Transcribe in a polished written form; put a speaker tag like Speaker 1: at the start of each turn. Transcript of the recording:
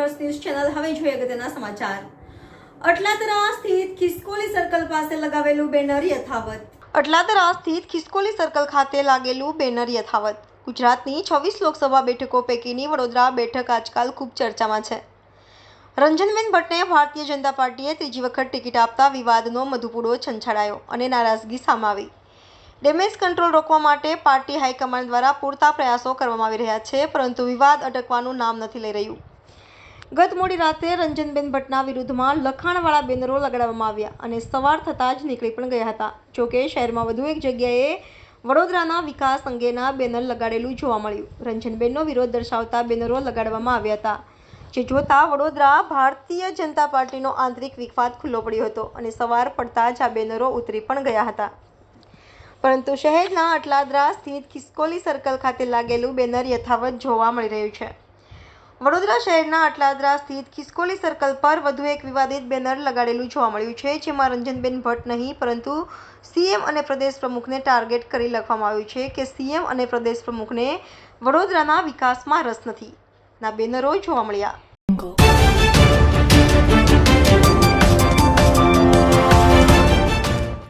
Speaker 1: First news channel હવે જોઈએ અગત્યના સમાચાર। અટલાદરા સ્થિત ખિસકોલી સર્કલ પાસે લગાવેલું બેનર યથાવત। અટલાદરા સ્થિત ખિસકોલી સર્કલ ખાતે લાગેલું બેનર યથાવત। ગુજરાતની 26 લોકસભા બેઠકો પૈકીની વડોદરા બેઠક આજકાલ ખૂબ ચર્ચામાં છે। રંજનબેન ભટ્ટને ભારતીય જનતા પાર્ટીએ ત્રીજી વખત ટિકિટ આપતા વિવાદનો મધુપૂડો છંછેડાયો અને નારાજગી સામે આવી। ડેમેજ કંટ્રોલ રોકવા માટે પાર્ટી હાઈકમાન્ડ દ્વારા પૂરતા પ્રયાસો કરવામાં આવી રહ્યા છે, પરંતુ વિવાદ અટકવાનું નામ નથી લઈ રહ્યું। ગત મોડી રાતે રંજનબેન ભટ્ટના વિરુદ્ધમાં લખાણવાળા બેનરો લગાડવામાં આવ્યા અને સવાર થતાં જ નીકળી પણ ગયા હતા। જોકે શહેરમાં વધુ એક જગ્યાએ વડોદરાના વિકાસ અંગેના બેનર લગાડેલું જોવા મળ્યું। રંજનબેનનો વિરોધ દર્શાવતા બેનરો લગાડવામાં આવ્યા હતા, જે જોતા વડોદરા ભારતીય જનતા પાર્ટીનો આંતરિક વિવાદ ખુલ્લો પડ્યો હતો અને સવાર પડતા જ આ બેનરો ઉતરી પણ ગયા હતા। પરંતુ શહેરના અટલાદરા સ્થિત ખિસકોલી સર્કલ ખાતે લાગેલું બેનર યથાવત જોવા મળી રહ્યું છે। વડોદરા શહેરના અટલાદરા સ્થિત ખિસકોલી સર્કલ પર વધુ એક વિવાદિત બેનર લગાડેલું જોવા મળ્યું છે, જેમાં રંજનબેન ભટ્ટ નહીં પરંતુ સીએમ અને પ્રદેશ પ્રમુખને ટાર્ગેટ કરી લખવામાં આવ્યું છે કે સીએમ અને પ્રદેશ પ્રમુખને વડોદરાના વિકાસમાં રસ નથી ના બેનરો જોવા મળ્યા।